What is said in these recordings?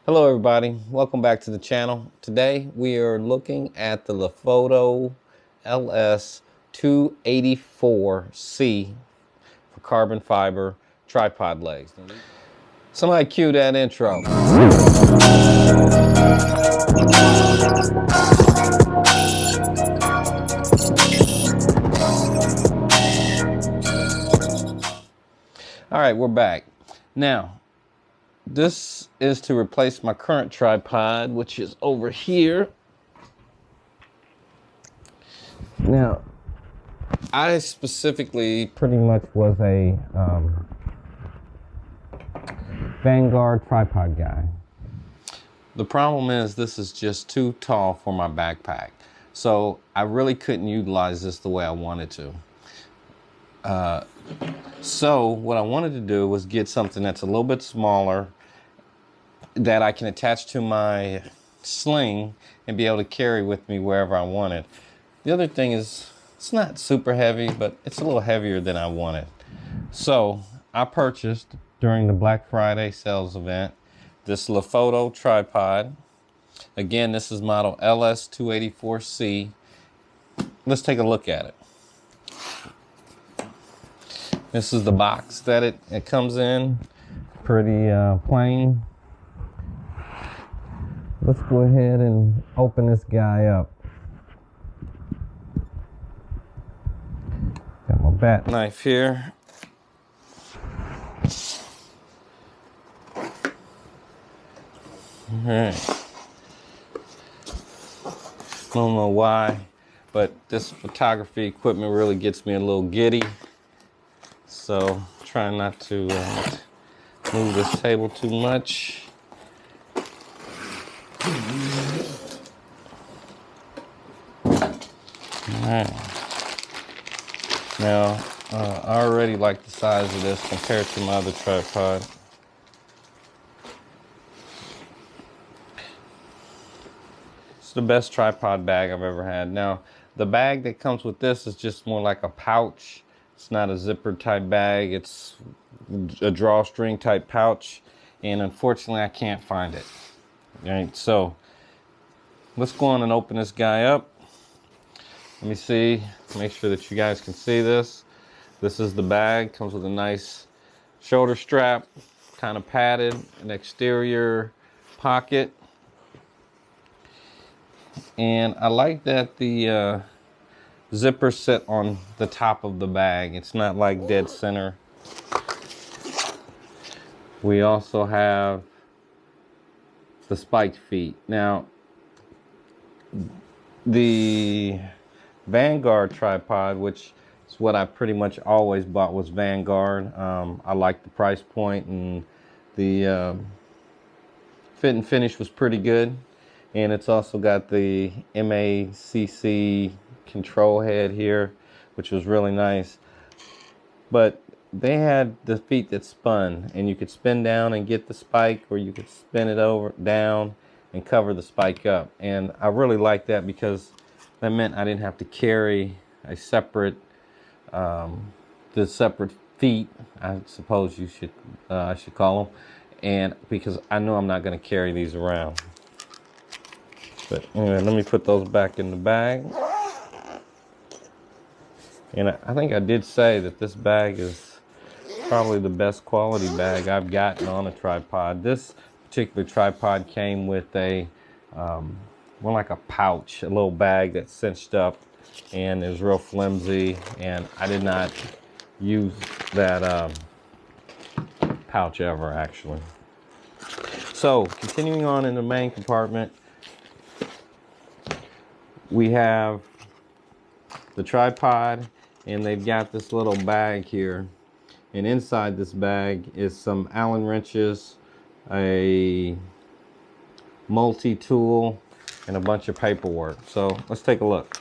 Hello everybody, welcome back to the channel. Today we are looking at the Leofoto LS-284C for carbon fiber tripod legs. Somebody cue that intro. All right, we're back. Now, this is to replace my current tripod, which is over here. Now, I specifically pretty much was a Vanguard tripod guy. The problem is this is just too tall for my backpack. So I really couldn't utilize this the way I wanted to. So what I wanted to do was get something that's a little bit smaller that I can attach to my sling and be able to carry with me wherever I want it. The other thing is it's not super heavy, but it's a little heavier than I wanted. So I purchased during the Black Friday sales event this Leofoto tripod. Again, this is model LS-284C. Let's take a look at it. This is the box that it comes in, pretty plain. Let's go ahead and open this guy up. Got my bat knife here. All right. Don't know why, but this photography equipment really gets me a little giddy. So trying not to move this table too much. Alright. Now, I already like the size of this compared to my other tripod. It's the best tripod bag I've ever had. Now, the bag that comes with this is just more like a pouch. It's not a zipper type bag. It's a drawstring type pouch. And unfortunately, I can't find it. All right, so let's go on and open this guy up. Let me see, make sure that you guys can see this. This is the bag, comes with a nice shoulder strap, kind of padded, an exterior pocket. And I like that the zipper sit on the top of the bag. It's not like dead center. We also have the spiked feet. Now, the Vanguard tripod, which is what I pretty much always bought, was Vanguard. I liked the price point, and the fit and finish was pretty good. And it's also got the MACC control head here, which was really nice. But they had the feet that spun, and you could spin down and get the spike, or you could spin it over down and cover the spike up. And I really liked that because that meant I didn't have to carry a separate, the separate feet, I suppose you should, I should call them, and because I know I'm not going to carry these around. But anyway, let me put those back in the bag. And I think I did say that this bag is probably the best quality bag I've gotten on a tripod. This particular tripod came with a more like a pouch, a little bag that's cinched up, and is real flimsy, and I did not use that pouch ever, actually. So continuing on in the main compartment, we have the tripod, and they've got this little bag here, and inside this bag is some Allen wrenches, a multi-tool, and a bunch of paperwork. So let's take a look.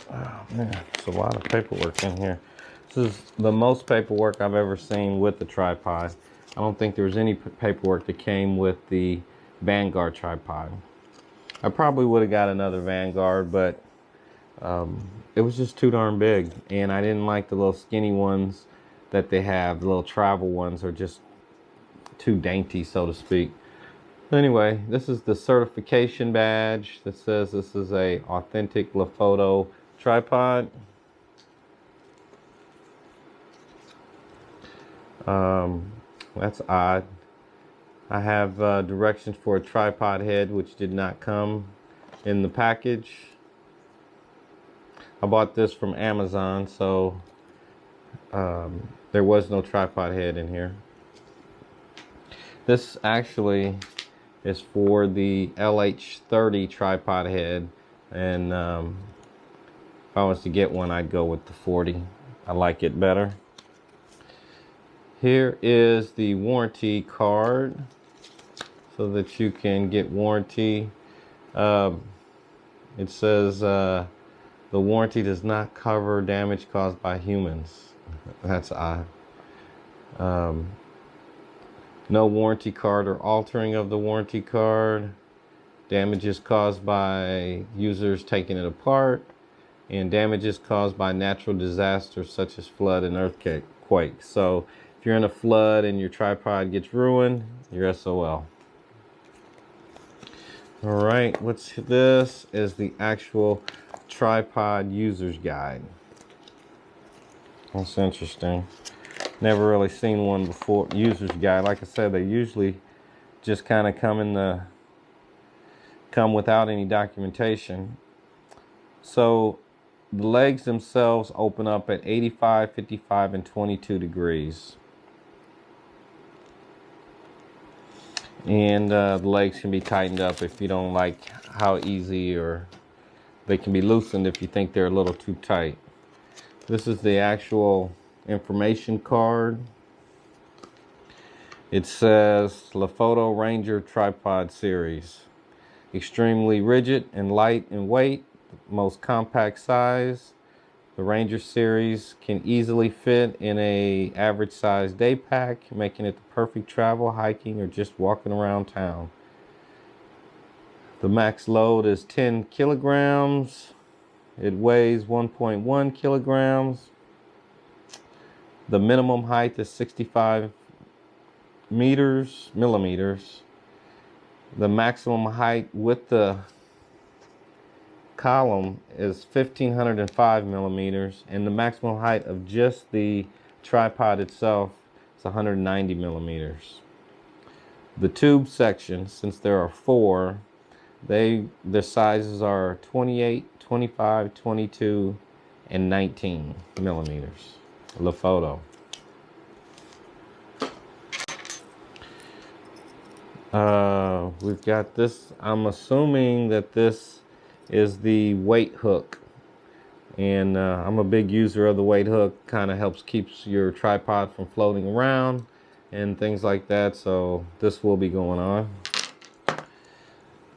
Oh man, there's a lot of paperwork in here. This is the most paperwork I've ever seen with the tripod. I don't think there was any paperwork that came with the Vanguard tripod. I probably would have got another Vanguard, but it was just too darn big, and I didn't like the little skinny ones that they have. The little travel ones are just too dainty, so to speak. Anyway, this is the certification badge that says this is a authentic LeoPhoto tripod. That's odd. I have directions for a tripod head, which did not come in the package. I bought this from Amazon, so there was no tripod head in here. This actually is for the LH-30 tripod head, and if I was to get one, I'd go with the 40. I like it better. Here is the warranty card so that you can get warranty. It says the warranty does not cover damage caused by humans. That's odd. No warranty card or altering of the warranty card. Damages caused by users taking it apart, and damages caused by natural disasters such as flood and earthquake. So if you're in a flood and your tripod gets ruined, you're SOL. All right, this is the actual tripod user's guide. That's interesting. Never really seen one before. User's guide. Like I said, they usually just kind of come without any documentation. So the legs themselves open up at 85, 55, and 22 degrees. And the legs can be tightened up if you don't like how easy, or they can be loosened if you think they're a little too tight. This is the actual information card. It says LeoPhoto Ranger Tripod Series. Extremely rigid and light in weight, most compact size. The Ranger series can easily fit in a average size day pack, making it the perfect travel, hiking, or just walking around town. The max load is 10 kilograms. It weighs 1.1 kilograms. The minimum height is 65 millimeters. The maximum height with the column is 1505 millimeters, and the maximum height of just the tripod itself is 190 millimeters. The tube section, since there are 4, the sizes are 28, 25, 22, and 19 millimeters. LeoPhoto. We've got this. I'm assuming that this is the weight hook, and I'm a big user of the weight hook. Kind of helps keeps your tripod from floating around and things like that, so this will be going on.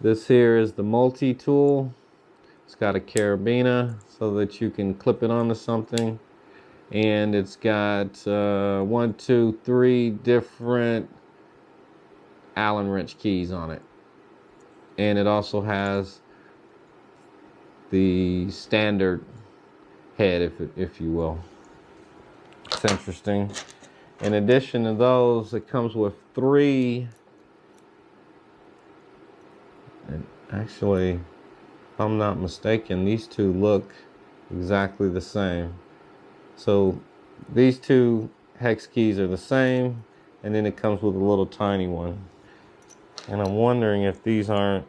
This here is the multi-tool. It's got a carabiner so that you can clip it onto something, and it's got 1, 2, 3 different Allen wrench keys on it, and it also has the standard head, if you will. It's interesting. In addition to those, it comes with 3, and actually, if I'm not mistaken, these 2 look exactly the same. So these 2 hex keys are the same, and then it comes with a little tiny one. And I'm wondering if these aren't.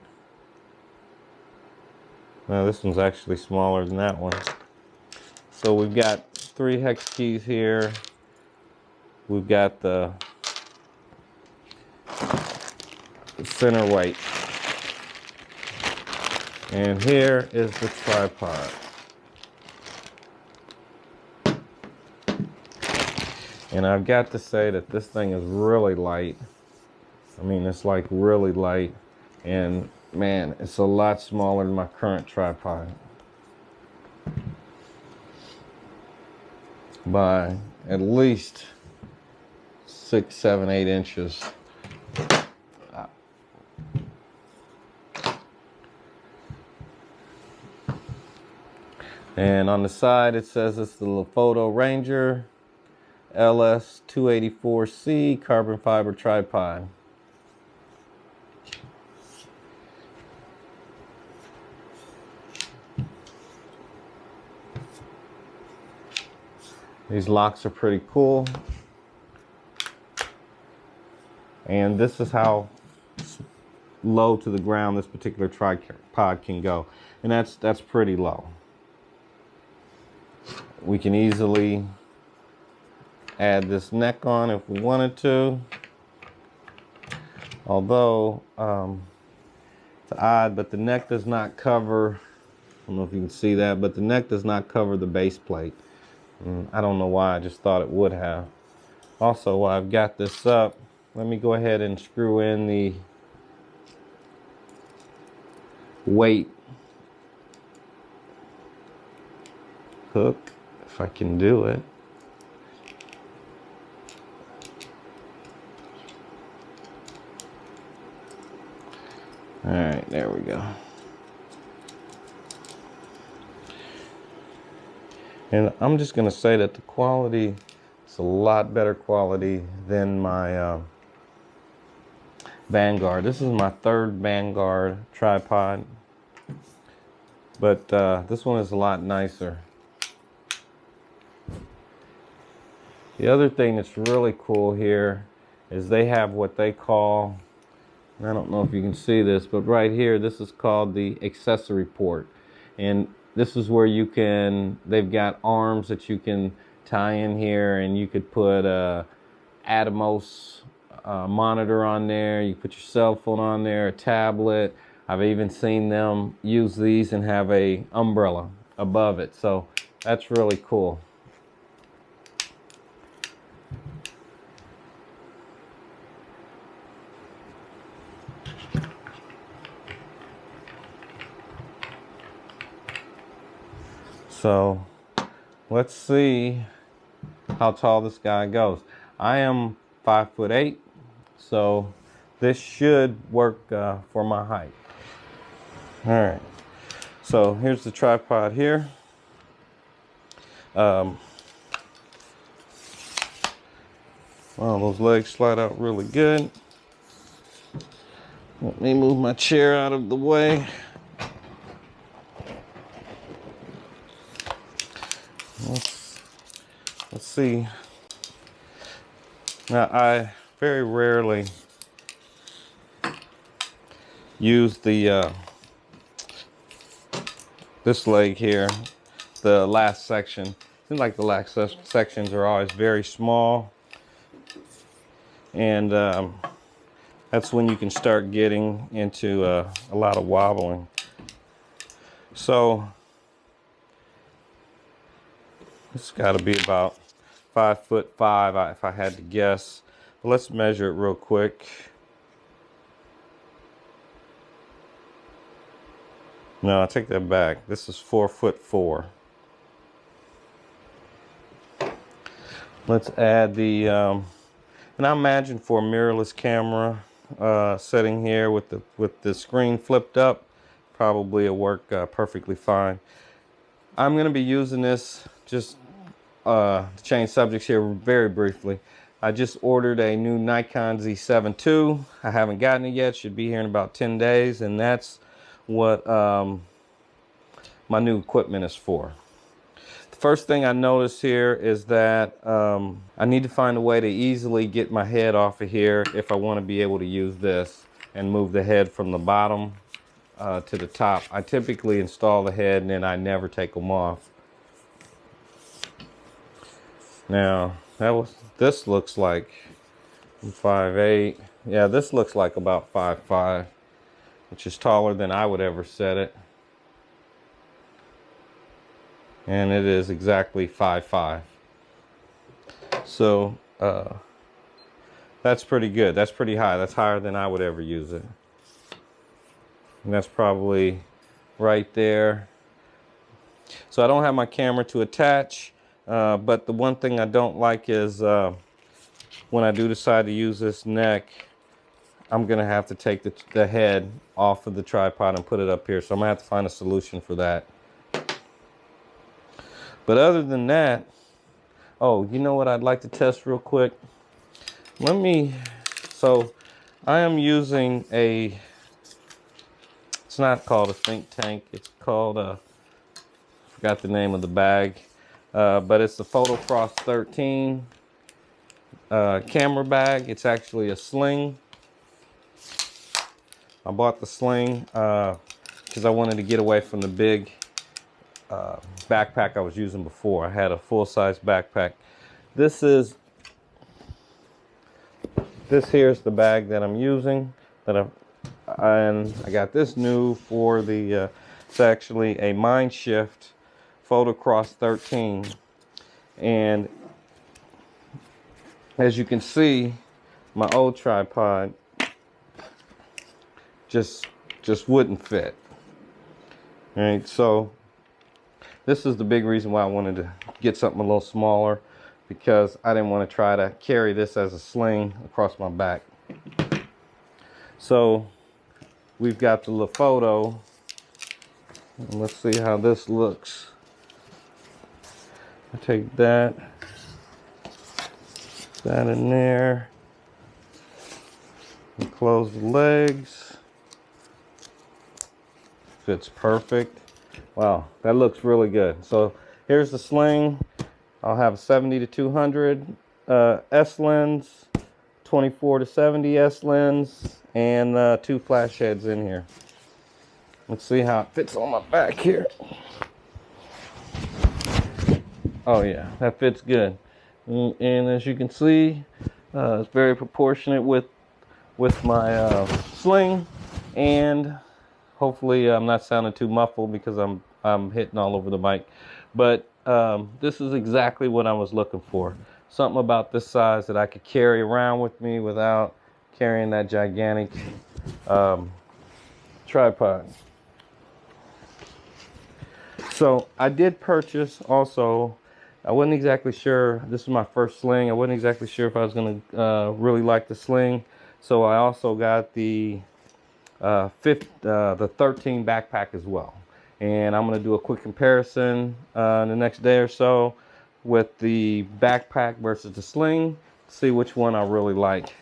No, this one's actually smaller than that one. So we've got 3 hex keys here. We've got the center weight. And here is the tripod. And I've got to say that this thing is really light. I mean, it's like really light. And man, it's a lot smaller than my current tripod by at least 6, 7, 8 inches. And on the side it says it's the Leofoto Ranger LS-284C carbon fiber tripod. These locks are pretty cool. And this is how low to the ground this particular tripod can go. And that's pretty low. We can easily add this neck on if we wanted to. Although, it's odd, but the neck does not cover, I don't know if you can see that, but the neck does not cover the base plate. I don't know why, I just thought it would have. Also, while I've got this up, let me go ahead and screw in the weight hook, if I can do it. All right, there we go. And I'm just gonna say that the quality is a lot better quality than my Vanguard. This is my third Vanguard tripod, but this one is a lot nicer. The other thing that's really cool here is they have what they call, I don't know if you can see this, but right here, this is called the accessory port. And this is where you can, they've got arms that you can tie in here, and you could put a Atomos monitor on there. You put your cell phone on there, a tablet. I've even seen them use these and have a umbrella above it. So that's really cool. So let's see how tall this guy goes. I am 5'8", so this should work for my height. All right, so here's the tripod here. Wow, those legs slide out really good. Let me move my chair out of the way. Let's see. Now, I very rarely use the this leg here, the last section. Seems like the last sections are always very small, and that's when you can start getting into a lot of wobbling. So it's got to be about 5'5" if I had to guess. But let's measure it real quick. No, I take that back. This is 4'4". Let's add the, and I imagine for a mirrorless camera setting here with the screen flipped up, probably it'll work perfectly fine. I'm going to be using this just to change subjects here very briefly. I just ordered a new Nikon Z7 II. I haven't gotten it yet. Should be here in about 10 days, and that's what my new equipment is for. The first thing I notice here is that I need to find a way to easily get my head off of here if I want to be able to use this and move the head from the bottom to the top. I typically install the head and then I never take them off. Now, this looks like 5'8". Yeah, this looks like about 5'5", which is taller than I would ever set it. And it is exactly 5'5". So, that's pretty good. That's pretty high. That's higher than I would ever use it. And that's probably right there. So I don't have my camera to attach. But the one thing I don't like is when I do decide to use this neck, I'm going to have to take the head off of the tripod and put it up here. So I'm going to have to find a solution for that. But other than that, oh, you know what I'd like to test real quick? So I am using it's not called a think tank. It's called forgot the name of the bag. But it's the Photocross 13 camera bag. It's actually a sling. I bought the sling because I wanted to get away from the big backpack I was using before. I had a full-size backpack. This here's the bag that I'm using. And I got this new for the. It's actually a Mindshift Photocross 13, and as you can see, my old tripod just wouldn't fit. All right, so this is the big reason why I wanted to get something a little smaller, because I didn't want to try to carry this as a sling across my back. So we've got the LeoPhoto, and let's see how this looks. I take that in there, and close the legs. Fits perfect. Wow, that looks really good. So here's the sling. I'll have a 70 to 200 S lens, 24 to 70 S lens, and 2 flash heads in here. Let's see how it fits on my back here. Oh yeah, that fits good. And as you can see, it's very proportionate with my sling, and hopefully I'm not sounding too muffled because I'm hitting all over the mic. But this is exactly what I was looking for. Something about this size that I could carry around with me without carrying that gigantic tripod. So I did purchase also, I wasn't exactly sure, this is my first sling, I wasn't exactly sure if I was going to really like the sling. So I also got the 13 backpack as well. And I'm going to do a quick comparison in the next day or so with the backpack versus the sling, see which one I really like.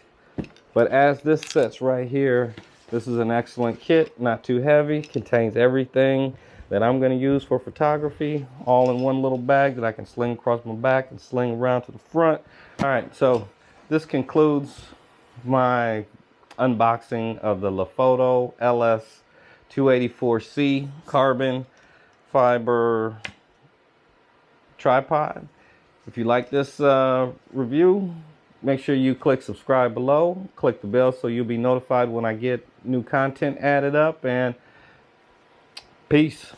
But as this sets right here, this is an excellent kit, not too heavy, contains everything that I'm going to use for photography, all in one little bag that I can sling across my back and sling around to the front. All right, so this concludes my unboxing of the Leofoto LS-284C carbon fiber tripod. If you like this review, make sure you click subscribe below, click the bell so you'll be notified when I get new content added up, and peace.